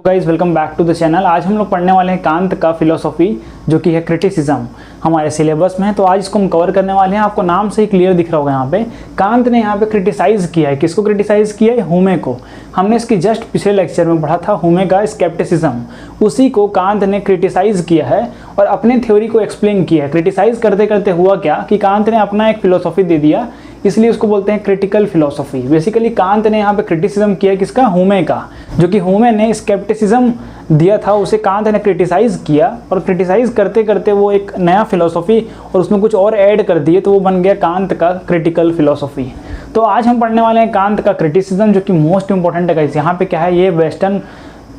Guys welcome back to the channel. आज हम लोग पढ़ने वाले हैं कांत का फिलोसॉफी जो कि है क्रिटिसिज्म, हमारे सिलेबस में है। तो आज इसको हम कवर करने वाले हैं। आपको नाम से ही क्लियर दिख रहा होगा यहाँ पे कांत ने यहाँ पे क्रिटिसाइज किया है। किसको क्रिटिसाइज किया है? ह्यूमे को। हमने इसकी जस्ट पिछले लेक्चर में पढ़ा था ह्यूमे का स्केप्टिसिज्म, उसी को कांत ने क्रिटिसाइज किया है और अपने थ्योरी को एक्सप्लेन किया है। क्रिटिसाइज करते करते हुआ क्या कि कांत ने अपना एक फिलोसॉफी दे दिया, इसलिए उसको बोलते हैं क्रिटिकल फिलोसॉफी। बेसिकली कांत ने यहाँ पे क्रिटिसिज्म किया किसका? ह्यूमे का। जो कि ह्यूमे ने स्केप्टिसिज्म दिया था उसे कांत ने क्रिटिसाइज किया और क्रिटिसाइज करते करते वो एक नया फिलोसॉफी और उसमें कुछ और ऐड कर दिए तो वो बन गया कांत का क्रिटिकल फिलोसॉफी। तो आज हम पढ़ने वाले हैं कांत का क्रिटिसिज्म जो कि मोस्ट इंपॉर्टेंट है गाइस। यहाँ पे क्या है, ये वेस्टर्न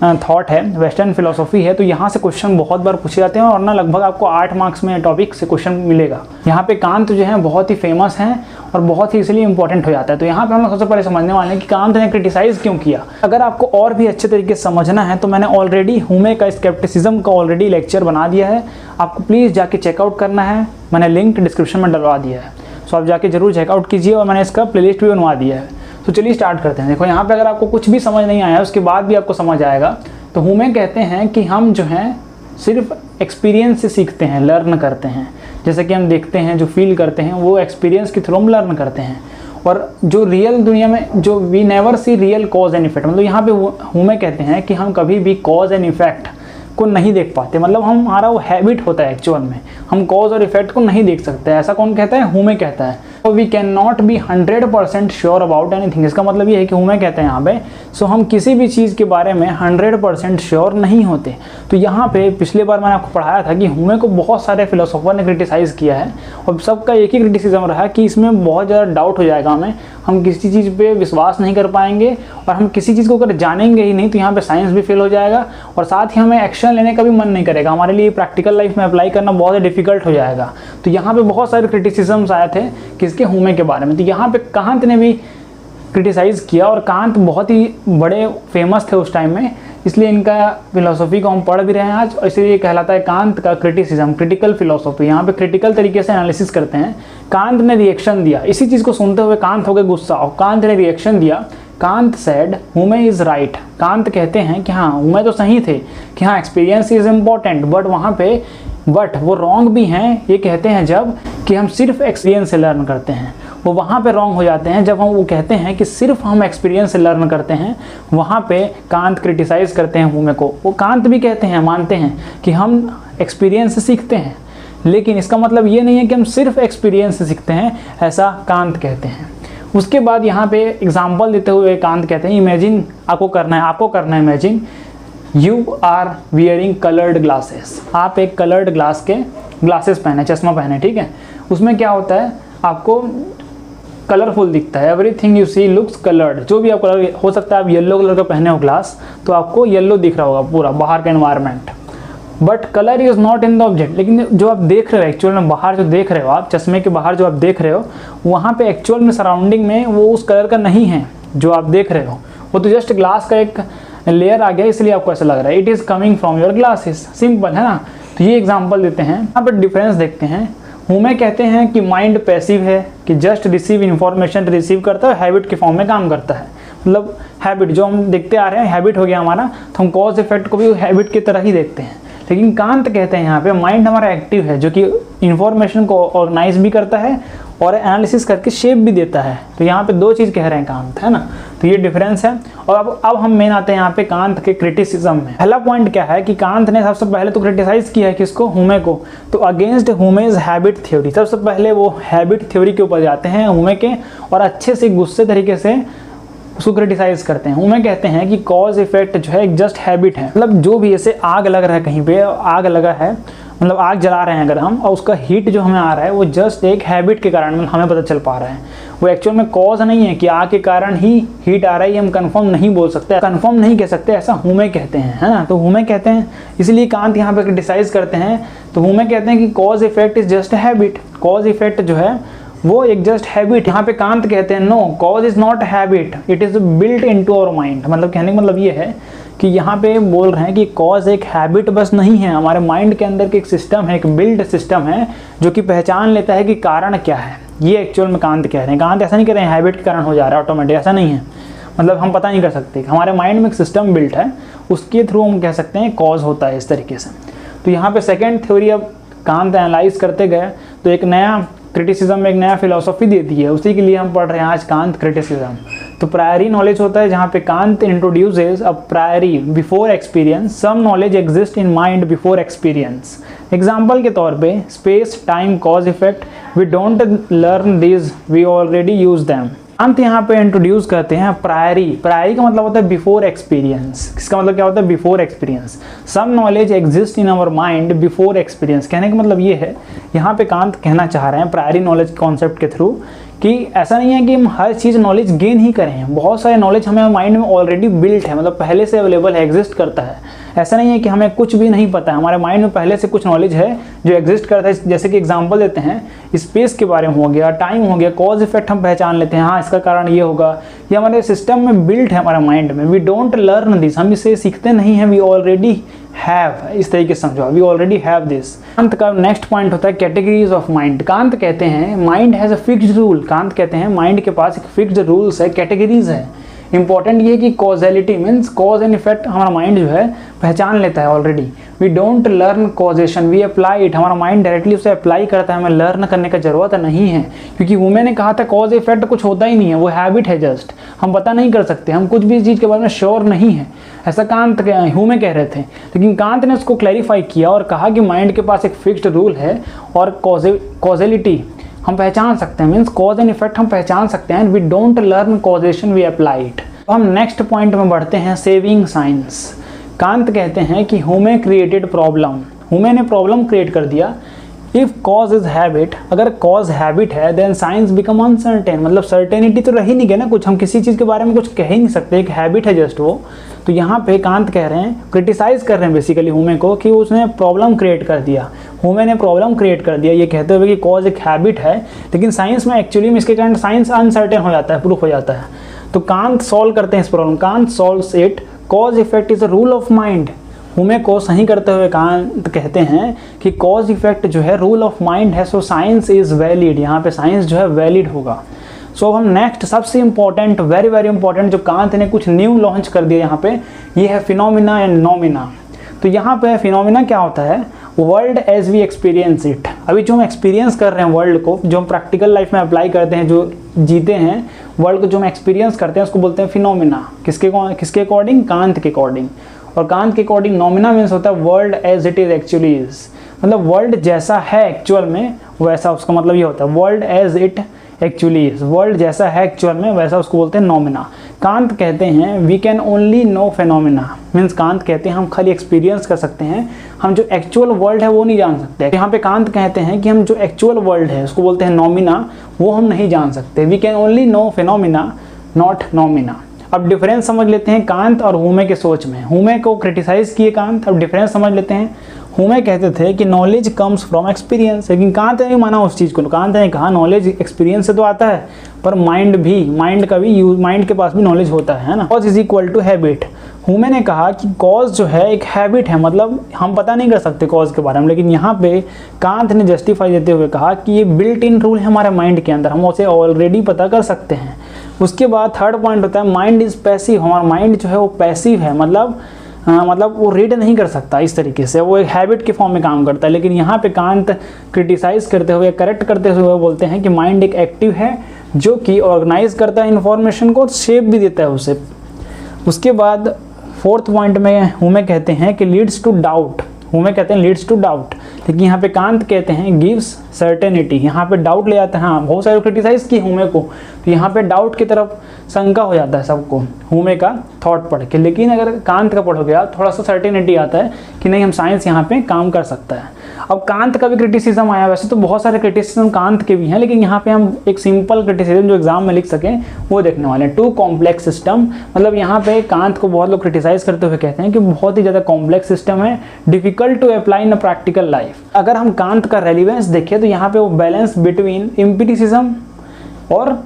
थॉट है, वेस्टर्न फिलोसॉफी है। तो यहाँ से क्वेश्चन बहुत बार पूछे जाते हैं और ना लगभग आपको 8 मार्क्स में टॉपिक से क्वेश्चन मिलेगा। यहाँ पे कांत जो है बहुत ही फेमस हैं और बहुत ही इसलिए इंपॉर्टेंट हो जाता है। तो यहाँ पे हम सबसे पहले समझने वाले हैं कि कांत ने क्रिटिसाइज क्यों किया। अगर आपको और भी अच्छे तरीके से समझना है तो मैंने ऑलरेडी ह्यूमे का स्केप्टिसिज्म का ऑलरेडी लेक्चर बना दिया है, आपको प्लीज़ जाके चेकआउट करना है। मैंने लिंक डिस्क्रिप्शन में डलवा दिया है, सो आप जाके जरूर चेकआउट कीजिए और मैंने इसका प्लेलिस्ट भी बनवा दिया है। तो चलिए स्टार्ट करते हैं। देखो यहाँ पे अगर आपको कुछ भी समझ नहीं आया उसके बाद भी आपको समझ आएगा। तो ह्यूमे कहते हैं कि हम जो हैं सिर्फ एक्सपीरियंस से सीखते हैं, लर्न करते हैं। जैसे कि हम देखते हैं, जो फील करते हैं वो एक्सपीरियंस के थ्रू हम लर्न करते हैं। और जो रियल दुनिया में जो we never see real cause and effect, मतलब यहाँ पे ह्यूमे कहते हैं कि हम कभी भी कॉज एंड इफेक्ट को नहीं देख पाते। मतलब हमारा वो हैबिट होता है एक्चुअल में, हम कॉज और इफेक्ट को नहीं देख सकते। ऐसा कौन कहता है? ह्यूमे कहता है। तो we can not be 100% sure about anything. इसका मतलब ये है कि ह्यूमे कहते हैं यहाँ पे सो हम किसी भी चीज़ के बारे में 100% श्योर नहीं होते। तो यहाँ पे पिछले बार मैंने आपको पढ़ाया था कि ह्यूमे को बहुत सारे फिलोसोफर ने क्रिटिसाइज़ किया है और सबका एक ही क्रिटिसिज्म रहा कि इसमें बहुत ज़्यादा डाउट हो जाएगा, हम किसी चीज़ पे विश्वास नहीं कर पाएंगे और हम किसी चीज़ को अगर जानेंगे ही नहीं तो यहाँ पे साइंस भी फेल हो जाएगा और साथ ही हमें एक्शन लेने का भी मन नहीं करेगा। हमारे लिए प्रैक्टिकल लाइफ में अप्लाई करना बहुत डिफिकल्ट हो जाएगा। तो यहाँ पे बहुत सारे क्रिटिसिज्म्स आए थे किसके? ह्यूमे के बारे में। तो यहाँ पे कांत ने भी क्रिटिसाइज़ किया और कांत बहुत ही बड़े फेमस थे उस टाइम में, इसलिए इनका फिलोसॉफी को हम पढ़ भी रहे हैं आज और इसलिए कहलाता है कांत का क्रिटिसिज्म, क्रिटिकल फिलोसॉफी। यहाँ पे क्रिटिकल तरीके से एनालिसिस करते हैं। कांत ने रिएक्शन दिया, इसी चीज़ को सुनते हुए कांत हो गए गुस्सा और कांत ने रिएक्शन दिया। Kant said ह्यूमे is right. Kant कहते हैं कि हाँ ह्यूमे तो सही थे कि हाँ एक्सपीरियंस इज़ इम्पॉर्टेंट, बट वहाँ पे वो रॉन्ग भी हैं। ये कहते हैं जब कि हम सिर्फ एक्सपीरियंस से लर्न करते हैं, वो वहाँ पे रॉन्ग हो जाते हैं जब हम वो कहते हैं कि सिर्फ हम एक्सपीरियंस से लर्न करते हैं। वहाँ पे कांत क्रिटिसाइज़ करते हैं ह्यूमे को। वो कांत भी कहते हैं, मानते हैं कि हम एक्सपीरियंस से सीखते हैं, लेकिन इसका मतलब ये नहीं है कि हम सिर्फ एक्सपीरियंस से सीखते हैं, ऐसा कांत कहते हैं। उसके बाद यहाँ पे एग्जाम्पल देते हुए कांत कहते हैं इमेजिन, आपको करना है imagine you are wearing coloured glasses. आप एक कलर्ड ग्लासेस पहने, चश्मा पहने, ठीक है। उसमें क्या होता है, आपको कलरफुल दिखता है, everything you see looks coloured. जो भी आप कलर, हो सकता है आप येलो कलर का पहने हो ग्लास तो आपको येलो दिख रहा होगा पूरा बाहर का environment, but colour is not in the object. लेकिन जो आप देख रहे हो एक्चुअल में, बाहर जो देख रहे हो आप, चश्मे के बाहर जो आप देख रहे हो, वहाँ पे एक्चुअल में सराउंडिंग में वो उस कलर का नहीं है जो आप देख रहे हो। वो तो जस्ट ग्लास का एक लेयर आ गया, इसलिए आपको ऐसा लग रहा है। It is coming from your glasses, simple है ना। तो ये एग्जाम्पल देते हैं। यहाँ पर डिफरेंस देखते हैं। ह्यूमे कहते हैं कि माइंड पैसिव है, कि जस्ट रिसीव इन्फॉर्मेशन रिसीव करता है, हैबिट के फॉर्म में काम करता है। मतलब हैबिट जो हम देखते आ रहे हैं, हैबिट हो गया हमारा, तो हम कॉज इफेक्ट को भी हैबिट की तरह ही देखते हैं। लेकिन कांत कहते हैं यहाँ पे माइंड हमारा एक्टिव है, जो कि इन्फॉर्मेशन को ऑर्गेनाइज भी करता है और एनालिसिस करके शेप भी देता है। तो यहाँ पे दो चीज़ कह रहे हैं कांत, है ना। तो ये डिफरेंस है। और अब हम मेन आते हैं यहाँ पे कांत के क्रिटिसिज्म में। पहला पॉइंट क्या है कि कांत ने सबसे पहले तो क्रिटिसाइज किया है किसको? ह्यूमे को। तो अगेंस्ट ह्यूमेज हैबिट थ्योरी, सबसे पहले वो हैबिट थ्योरी के ऊपर जाते हैं ह्यूमे के और अच्छे से गुस्से तरीके से उसको क्रिटिसाइज करते हैं। ह्यूमे कहते हैं कि कॉज इफेक्ट जो है एक जस्ट हैबिट है। मतलब जो भी ऐसे आग लग रहा है, कहीं पे आग लगा है, मतलब आग जला रहे हैं अगर हम, और उसका हीट जो हमें आ रहा है वो जस्ट एक हैबिट के कारण हमें पता चल पा रहा है। वो एक्चुअल में कॉज नहीं है कि आग के कारण ही हीट आ रहा है, ये हम कंफर्म नहीं बोल सकते, कंफर्म नहीं कह सकते, ऐसा ह्यूमे कहते हैं, है ना। तो ह्यूमे कहते हैं, इसलिए कांत यहाँ पे क्रिटिसाइज करते हैं। तो ह्यूमे कहते हैं कि cause effect is just habit. Cause effect जो है वो एक जस्ट हैबिट। यहाँ पे कांत कहते हैं no, cause is not habit, it is built into our mind. मतलब कहने का मतलब ये है कि यहाँ पे बोल रहे हैं कि कॉज एक हैबिट बस नहीं है, हमारे माइंड के अंदर के एक सिस्टम है, एक बिल्ड सिस्टम है जो कि पहचान लेता है कि कारण क्या है। ये एक्चुअल में कांत कह रहे हैं। कांत ऐसा नहीं कह रहे हैं हैबिट के कारण हो जा रहा है ऑटोमेटिक, ऐसा नहीं है। मतलब हम पता नहीं कर सकते। हमारे माइंड में एक सिस्टम बिल्ट है उसके थ्रू हम कह सकते हैं कॉज होता है इस तरीके से। तो यहाँ पे सेकेंड थ्योरी अब कांत एनालाइज करते गए तो एक नया क्रिटिसिज्म, एक नया फिलोसॉफी दे दी है, उसी के लिए हम पढ़ रहे हैं आज कांत क्रिटिसिज्म। तो प्रायरी नॉलेज होता है जहाँ पे Kant introduces a priori before experience, some knowledge exist in mind before experience. Example के तौर पे space, time, cause, effect, we don't learn these, we already use them. अंत यहाँ पे इंट्रोड्यूस करते हैं प्रायरी। प्रायरी का मतलब होता है बिफोर एक्सपीरियंस। इसका मतलब क्या होता है? Before experience. Some knowledge exist in our mind before experience. कहने का मतलब ये है, यहाँ पे कांत कहना चाह रहे हैं प्रायरी नॉलेज कॉन्सेप्ट के थ्रू कि ऐसा नहीं है कि हम हर चीज़ नॉलेज गेन ही करें, बहुत सारे नॉलेज हमें माइंड में ऑलरेडी बिल्ट है, मतलब पहले से अवेलेबल है, एग्जिस्ट करता है। ऐसा नहीं है कि हमें कुछ भी नहीं पता है, हमारे माइंड में पहले से कुछ नॉलेज है जो एग्जिस्ट करता है। जैसे कि एग्जांपल देते हैं, स्पेस के बारे में हो गया, टाइम हो गया, कॉज इफेक्ट हम पहचान लेते हैं, हाँ इसका कारण ये होगा, ये हमारे सिस्टम में बिल्ट है हमारे माइंड में। वी डोंट लर्न दिस, हम इसे सीखते नहीं हैं, वी ऑलरेडी हैव, इस तरीके से समझो, we already have this. Kant का नेक्स्ट पॉइंट होता है कैटेगरीज ऑफ माइंड। कांत कहते हैं mind has a fixed rule. Kant कहते हैं माइंड के पास एक फिक्स्ड रूल्स है, कैटेगरीज है। इंपॉर्टेंट ये है कि causality means cause and effect हमारा माइंड जो है पहचान लेता है already. We don't learn causation, we apply it. हमारा माइंड डायरेक्टली उसे अप्लाई करता है, हमें लर्न करने का जरूरत नहीं है, क्योंकि वुमेन ने कहा था कॉज इफेक्ट कुछ होता ही नहीं है, वो हैबिट है जस्ट, हम पता नहीं कर सकते, हम कुछ भी चीज़ के बारे में श्योर नहीं है, ऐसा कांत ह्यूमे कह रहे थे। लेकिन कांत ने उसको क्लैरिफाई किया और कहा कि माइंड के पास एक फिक्स्ड रूल है और कॉजेलिटी हम पहचान सकते हैं, मीन्स कॉज एंड इफेक्ट हम पहचान सकते हैं। We don't learn causation, we apply it. हम नेक्स्ट पॉइंट में बढ़ते हैं, सेविंग साइंस। कांत कहते हैं कि ह्यूमे क्रिएटेड प्रॉब्लम, ह्यूमे ने प्रॉब्लम क्रिएट कर दिया। इफ कॉज इज हैबिट, अगर कॉज हैबिट है देन साइंस बिकम अनसर्टेन, मतलब सर्टेनिटी तो रही नहीं गया ना कुछ, हम किसी चीज़ के बारे में कुछ कह ही नहीं सकते, एक हैबिट है जस्ट वो। तो यहाँ पे कांत कह रहे हैं, क्रिटिसाइज कर रहे हैं बेसिकली ह्यूमे को कि उसने प्रॉब्लम क्रिएट कर दिया, ह्यूमे ने प्रॉब्लम क्रिएट कर दिया, ये कहते हुए कि कॉज एक हैबिट है, लेकिन साइंस में एक्चुअली में इसके कारण साइंस अनसर्टेन हो जाता है, प्रूफ हो जाता है। तो कांत सॉल्व करते हैं इस problem, Kant solves it, cause effect is a rule of mind. ह्यूमे को सही करते हुए कांत कहते हैं कि कॉज इफेक्ट जो है रूल ऑफ माइंड है, सो साइंस इज वैलिड, यहाँ पे साइंस जो है वैलिड होगा। सो हम नेक्स्ट सबसे इंपॉर्टेंट, वेरी वेरी इंपॉर्टेंट, जो कांत ने कुछ न्यू लॉन्च कर दिया यहाँ पे, ये है फिनोमिना एंड नोमिना। तो यहाँ पे फिनोमिना क्या होता है? World as we experience it. अभी जो हम एक्सपीरियंस कर रहे हैं वर्ल्ड को, जो हम प्रैक्टिकल लाइफ में अप्लाई करते हैं, जो जीते हैं वर्ल्ड को, जो हम एक्सपीरियंस करते हैं, उसको बोलते हैं फिनोमिना। किसके अकॉर्डिंग? कांत के अकॉर्डिंग। और कांत के अकॉर्डिंग नोमिना मीन्स होता है world as it is actually is, मतलब वर्ल्ड जैसा है एक्चुअल में वैसा, उसका मतलब ये होता है world as it actually is, world जैसा है एक्चुअल में वैसा, उसको बोलते हैं नोमिना। कांत कहते हैं we can only know phenomena, means Kant कहते हैं हम खाली एक्सपीरियंस कर सकते हैं, हम जो एक्चुअल वर्ल्ड है वो नहीं जान सकते। यहाँ पे कांत कहते हैं कि हम जो एक्चुअल वर्ल्ड है उसको बोलते हैं नोमिना, वो हम नहीं जान सकते। We can only know phenomena not noumena. अब डिफरेंस समझ लेते हैं कांत और ह्यूमे के सोच में। ह्यूमे को क्रिटिसाइज किए कांत, अब डिफरेंस समझ लेते हैं। ह्यूमे कहते थे कि नॉलेज कम्स फ्रॉम एक्सपीरियंस, लेकिन कांत ने माना उस चीज़ को। कांत ने कहा नॉलेज एक्सपीरियंस से तो आता है, पर माइंड भी, माइंड का भी यूज, माइंड के पास भी नॉलेज होता है ना। Cause is equal to habit. Hume ने कहा कि कॉज जो है एक हैबिट है, मतलब हम पता नहीं कर सकते कॉज के बारे में, लेकिन यहाँ पे कांत ने जस्टिफाई देते हुए कहा कि ये बिल्ट इन रूल है हमारे माइंड के अंदर, हम उसे ऑलरेडी पता कर सकते हैं। उसके बाद थर्ड पॉइंट होता है माइंड इज पैसिव। हमारा माइंड जो है वो पैसिव है, मतलब वो रीड नहीं कर सकता इस तरीके से, वो एक हैबिट के फॉर्म में काम करता है। लेकिन यहाँ पे कांत क्रिटिसाइज करते हुए, करेक्ट करते हुए बोलते हैं कि माइंड एक एक्टिव है जो कि ऑर्गेनाइज करता है इन्फॉर्मेशन को, शेप भी देता है उसे। उसके बाद फोर्थ पॉइंट में ह्यूमे कहते हैं कि लीड्स टू डाउट। ह्यूमे कहते हैं लीड्स टू डाउट, लेकिन यहाँ पे कांत कहते हैं गिव्स सर्टेनिटी। यहाँ पे डाउट ले जाता है, हाँ बहुत सारे क्रिटिसाइज किए ह्यूमे को, तो यहाँ पे डाउट की तरफ शंका हो जाता है सबको ह्यूमे का थॉट पढ़ के। लेकिन अगर कांत का पढ़ोगे आप, थोड़ा सा सर्टेनिटी आता है कि नहीं हम साइंस यहाँ पे काम कर सकता है। अब कांत का भी क्रिटिसिज्म आया, वैसे तो बहुत सारे क्रिटिसिज्म कांत के भी हैं, लेकिन यहाँ पे हम एक सिंपल क्रिटिसिज्म जो एग्जाम में लिख सकें वो देखने वाले हैं। टू कॉम्प्लेक्स सिस्टम, मतलब यहाँ पे कांत को बहुत लोग क्रिटिसाइज करते हुए कहते हैं कि बहुत ही ज़्यादा कॉम्प्लेक्स सिस्टम है, difficult to apply in a practical life. अगर हम कांत का रेलिवेंस देखें तो यहाँ पे वो बैलेंस बिटवीन एम्पिरिसिज्म और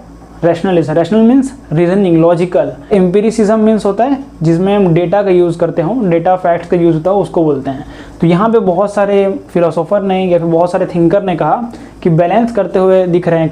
rationalism. Rational means reasoning, logical. Empiricism means होता है जिसमें हम डेटा का यूज़ करते हो, डेटा फैक्ट्स का यूज़ होता है, उसको बोलते हैं। तो यहाँ पे बहुत सारे फिलोसोफर ने या फिर बहुत सारे थिंकर ने कहा कि बैलेंस करते हुए दिख रहे हैं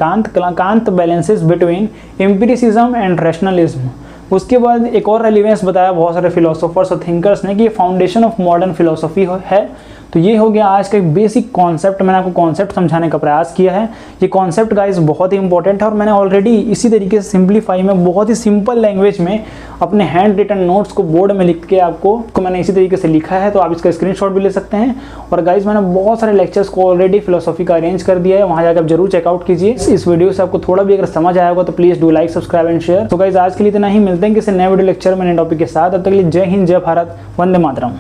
Kant balances between empiricism and rationalism. उसके बाद एक और रेलिवेंस बताया बहुत सारे फिलोसोफर्स और थिंकर्स ने कि ये फाउंडेशन ऑफ मॉडर्न फिलोसफी है। तो ये हो गया आज का एक बेसिक कॉन्सेप्ट, मैंने आपको कॉन्सेप्ट समझाने का प्रयास किया है। ये कॉन्सेप्ट गाइस बहुत ही इंपॉर्टेंट है और मैंने ऑलरेडी इसी तरीके से सिंप्लीफाई में बहुत ही सिंपल लैंग्वेज में अपने हैंड रिटन नोट्स को बोर्ड में लिख के आपको मैंने इसी तरीके से लिखा है, तो आप इसका स्क्रीनशॉट भी ले सकते हैं। और गाइस मैंने बहुत सारे लेक्चर्स को ऑलरेडी फिलोसफी का अरेंज कर दिया है, वहाँ जाकर आप जरूर चेकआउट कीजिए। इस वीडियो से आपको थोड़ा भी अगर समझ आया होगा तो please do like, subscribe and share. तो गाइस आज के लिए इतना ही, मिलते हैं किसी नए वीडियो लेक्चर में नए टॉपिक के साथ। तब तक के लिए जय हिंद, जय भारत, वंदे मातरम।